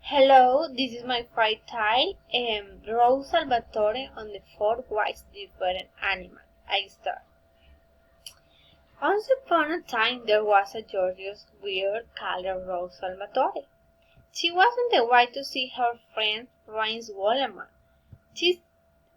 Hello, this is my fairy tale, Rose Salvatore on the four wise different animals. I start. Once upon a time there was a gorgeous, weird colored Rose Salvatore. She wasn't the way to see her friend Prince Wollerman.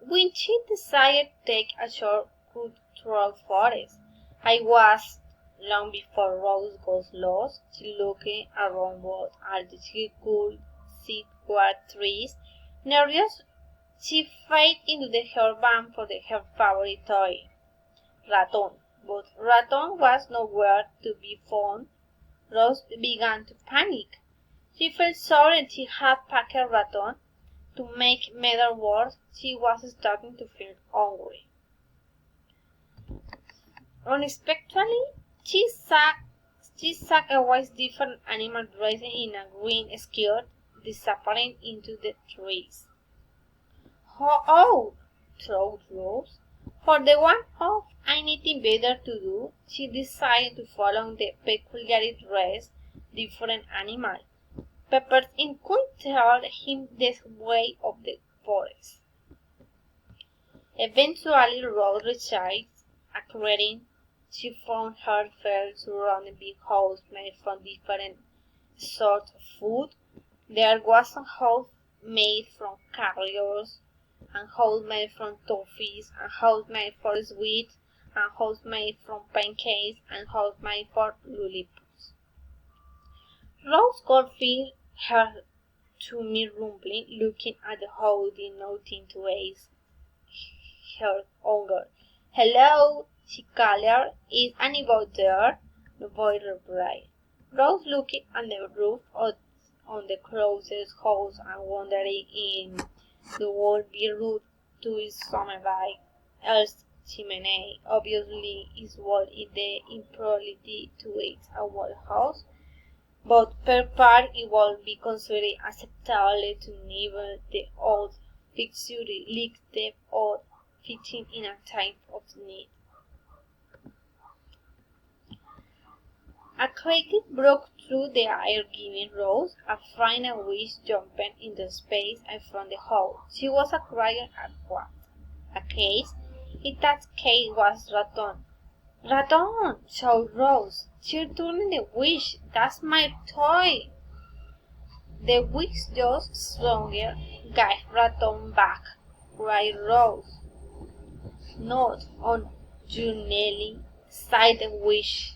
When she decided to take a short cut through forest, I was long before Rose got lost. She looked around what all that she could see were trees. Nervous, she faded into the hairband for her favorite toy, Raton. But Raton was nowhere to be found. Rose began to panic. She felt sorry she had packed Raton. To make matters worse, she was starting to feel hungry. Unexpectedly, she saw a white different animal dressed in a green skirt disappearing into the trees. Oh, thought Rose. For the one of anything better to do, she decided to follow the peculiarly dressed different animal. Pepper's could tell him the way of the forest. Eventually, Rose reached a clearing. She found herself surrounded by houses made from different sorts of food. There was a house made from carriers, a house made from toffees, a house made for sweets, a house made from pancakes, and a house made for lollipops. Rose could feel her tummy rumbling, looking at the house did nothing to ease her hunger. "Hello," she called. "Is anybody there?" The boy replied. Rose looked at the roof on the closest house and wondering if the would be rude to somebody else's chimney. Obviously, it was the impolite to eat a whole house, but per part it would be considered acceptable to nibble the old fixture, lick the old fitting in a time of need. A cricket broke through the air, giving Rose a final wish, jumping into space and from the hole. She was a crying at what? A case? In that case was Raton. "Raton!" shouted Rose. "You're doing the wish. That's my toy." "The wish just stronger. Give Raton back," cried Rose. "Not on you, Nelly," sighed the wish.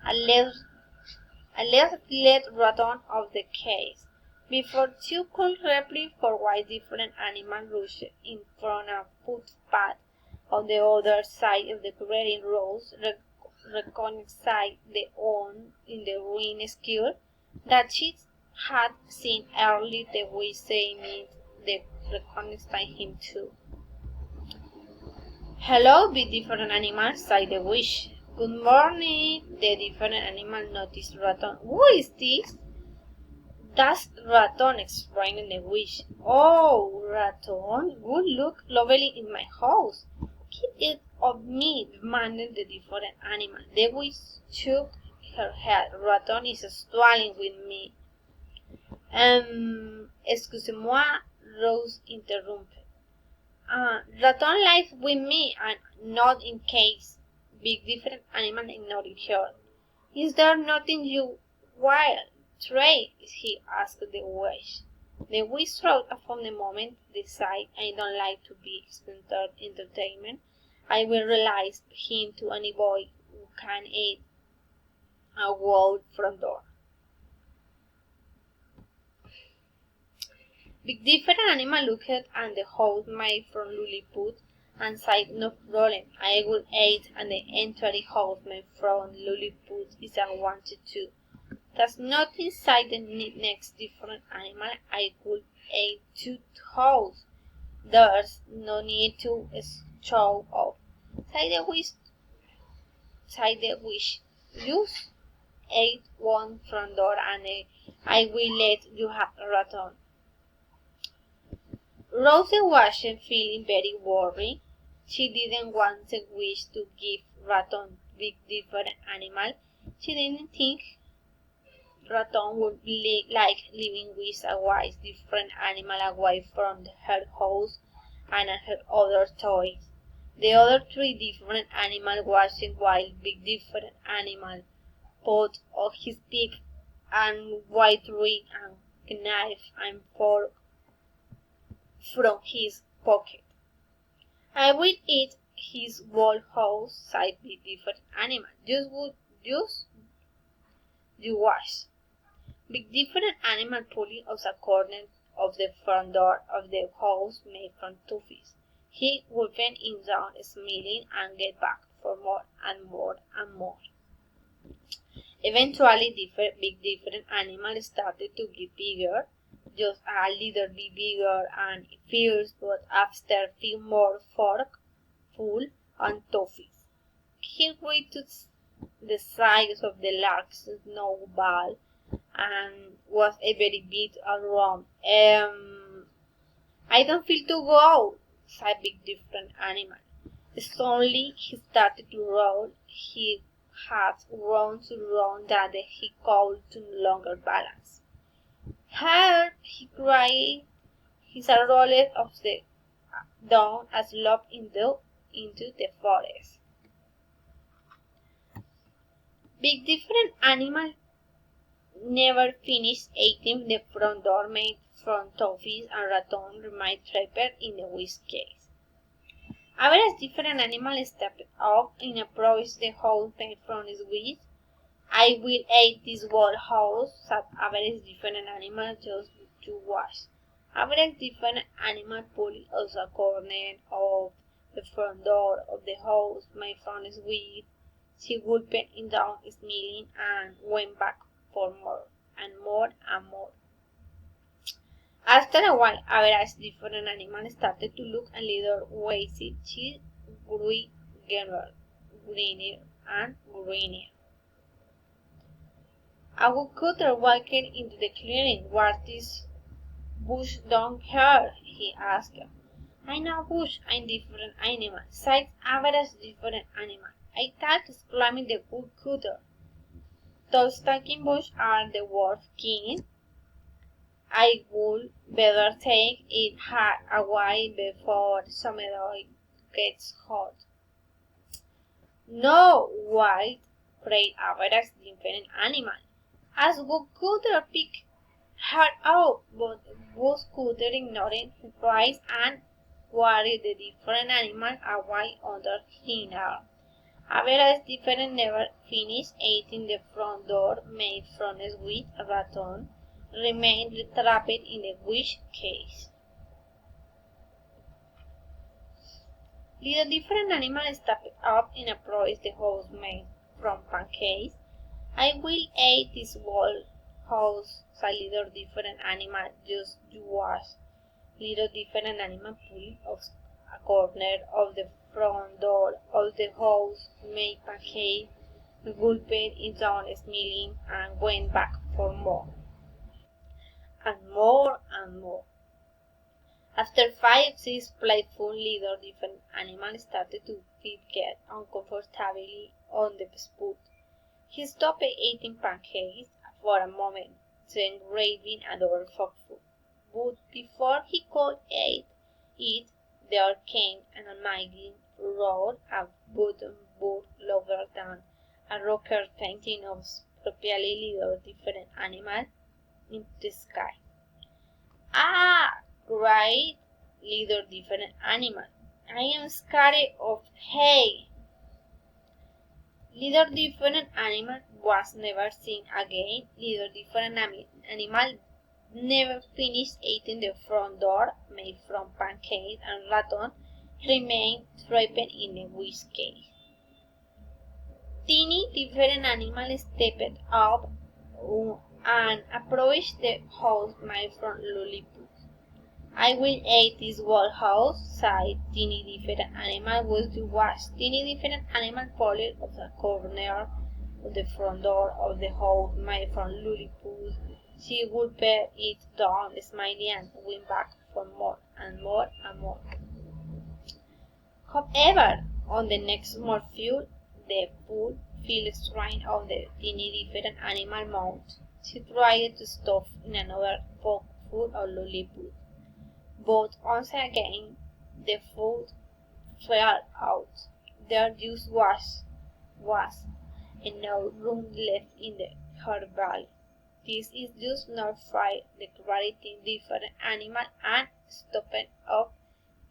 Let's let Raton of the case. Before you could reply for why different animals rushed in from a footpath on the other side of the clearing. Rose recognized the one in the green skirt that she had seen earlier. The wish saying means they recognized him too. "Hello, be different animals," sighed the wish. "Good morning." The different animal noticed Raton. "Who is this?" "That's Raton," explained the wish. "Oh, Raton, would look lovely in my house." "Keep it off me," demanded the different animal. The wish shook her head. "Raton is struggling with me." Excusez-moi," Rose interrupted. "Raton lives with me, and not in case." Big different animal ignored her. "Is there nothing you will trade?" he asked the wish. The wish thought for the moment, decided, "I don't like to be expensive entertainment. I will release him to any boy who can eat a wall front door." Big different animal looked at the house made from lollipops and said, "No problem. I will eat and the entire house made from lollipops if I wanted to." "That's not inside the next different animal. I could eat two house. There's no need to show off," said the wish. "Just eat one front door and I will let you have Raton." Rose wasn't feeling very worried. She didn't want the wish to give Raton big different animal. She didn't think Raton would like living with a wise different animal away from her house and her other toys. The other three different animals watching while big different animal put on his pick and white ring and knife and fork from his pocket. I will eat his whole house, said the different animal. Just you watch. Big different animal pulling out a corner of the front door of the house made from toffees. He went in down smiling and get back for more and more and more. Eventually big different animals started to get bigger, just a little bit bigger and fierce, but after a few more fork full and toffees. He reached the size of the large snowball and was a very bit around. I don't feel to go, said big different animal. Suddenly he started to roll. He had grown so long that he could no longer balance. Help! He cried. He rolled off the down a slope into the forest. Big different animal never finished eating the front door made from toffees and Raton remained trapped in the whisk case. Average different animal stepped up and approached the house made from his whisk. I will eat this whole house, said average different animal just to watch. Average different animal pulled out a corner of the front door of the house made from his whisk. She gulped it down, smiling, and went back for more and more and more. After a while, average different animals started to look a little wasted. She grew greener and greener. A woodcutter walked into the clearing. What is bush down here? He asked. I'm not bush, I'm different animal. Size average different animal. I thought exclaiming the woodcutter. Those talking bush are the wolf king. I would better take it away before summer gets hot. No, white, cried average different animal. As Woodcutter picked her up, but Woodcutter ignored her cries and carried the different animal away under his arm. Average different never finished eating the front door made from a sweet Raton remained trapped in the wish case. Little different animal stepped up and approached the house made from pancakes. I will eat this whole house, said little different animal, just you watch. Little different animal pulled off a corner of the front door of the house made pancakes, gulped it down smiling, and went back for more. And more and more. After 5-6 playful little different animals started to get uncomfortably on the spot. He stopped eating pancakes for a moment, then grabbing another forkful. But before he could eat it, there came an amazing roar, a button board louder than a rocker painting of properly little different animal in the sky. Ah! Cried little different animal. I am scared of hay. Little different animal was never seen again. Little different animal never finished eating the front door made from pancakes and Raton remained trapped in a whiskey. Teeny different animal stepped up and approached the house made from lollipops. I will eat this whole house, said Teeny different animal was to watch. Teeny different animal pulled of the corner of the front door of the house made from lollipops. She gulped it down, smiling, and went back for more and more and more. However, on the next mouthful, the food fell straight on the teeny different animal mouth. She tried to stuff in another pocketful of lollipop, but once again the food fell out. There just was and no room left in her belly. This is just not fair, declared the different animal and stopped off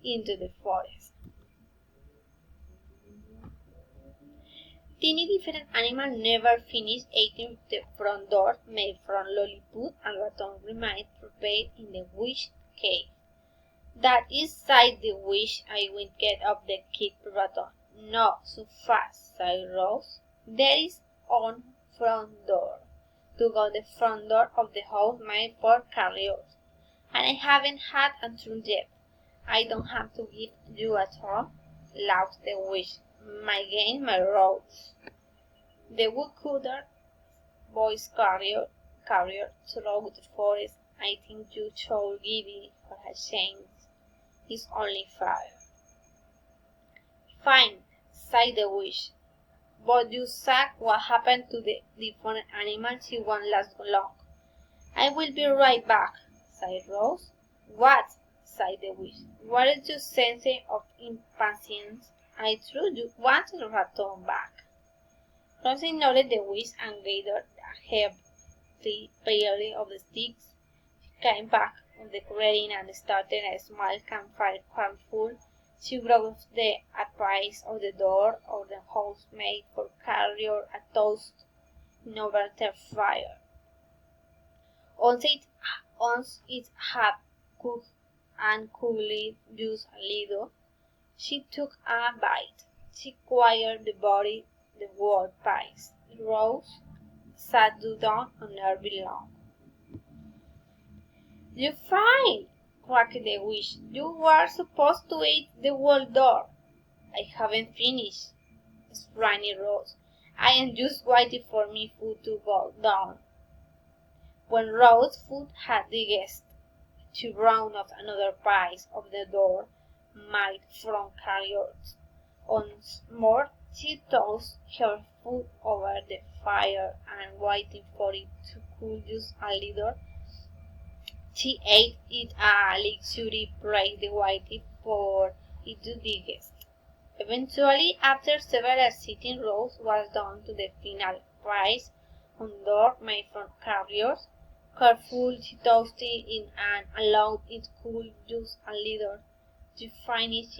into the forest. Tiny different animal never finished eating the front door made from lollipop, and Raton remained prepared in the wish cave. That is, sighed the wish. I will get up the kid Raton. Not so fast, sighed Rose. There is on front door. To go the front door of the house made for carriers, and I haven't had a turn yet. I don't have to give you a turn, laughed the wish. My game, my Rose. The woodcutter voice carrier through the forest. I think you should give it for a chance. It's only fair. Fine, sighed the wish. But you saw what happened to the different animals. It won't last long. I will be right back, sighed Rose. What? Sighed the wish. What is your sense of impatience? I thought you wanted Raton back. Rose ignored the wish and gathered a heavy pile of sticks. She came back on the clearing and started a small campfire full. She brought the piece of the door of the house made for carrier a toast in over the fire. Once it had cooked and cooled just a little, she took a bite. She quietly devoured the whole piece. Rose sat down on her belong. You failed, quacked the wish. You were supposed to eat the whole door. I haven't finished, explained Rose. I am just waiting for my food to go down. When Rose's food had digested, she rounded off another piece of the door made from carriers. Once more she tossed her food over the fire and waiting for it to cool just a little, she ate it a luxury break waiting for it to digest. Eventually, after several sitting, Rose was down to the final piece on door made from carriers. Careful, she toasted it and allowed it cool just a little. To finish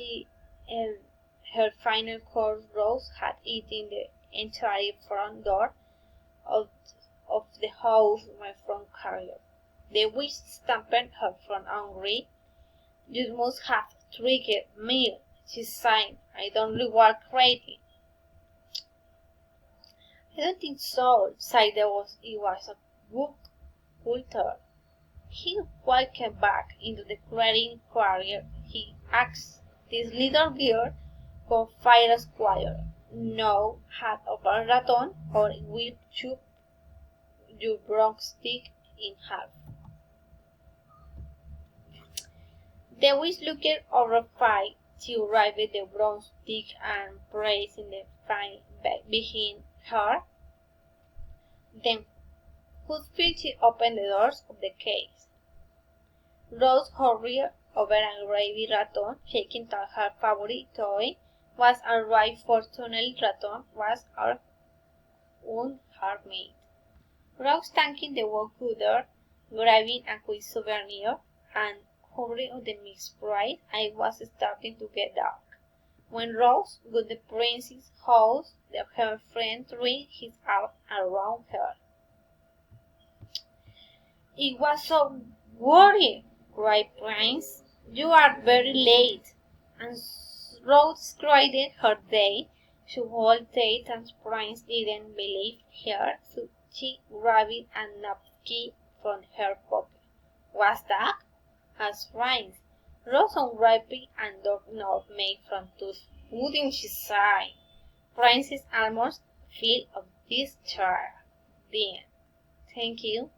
her final course, Rose had eaten the entire front door of, of the house made from carriers. The witch stamped her from hungry. You must have tricked me, she sighed. I don't reward crazy. I don't think so, sighed it was a good Walter. He walked back into the clearing quarrier. He asked this little girl for fire squire. No hat of a raton, or it will chop your broomstick in half. The witch looked horrified. She arrived at the broomstick and placed in the fire behind her. Then, whose feet she opened the doors of the case. Rose hurried over a gravy raton, shaking that her favorite toy was arrived. Fortunately, Raton was our own heartmate. Rose thanking the woodcutter, grabbing a quick souvenir, and hurried on the mixed bride. I was starting to get dark. When Rose got the prince's house, her friend threw his arm around her. It was so worrying, cried Prince. You are very late. And Rose cried her day. She hesitated and Prince didn't believe her, so she grabbed a napkin from her pocket. What's that? Asked Prince. Rose unwrapped and doorknob made from toast. Wouldn't she sigh? Prince's almost fell of this chair. The end. Thank you.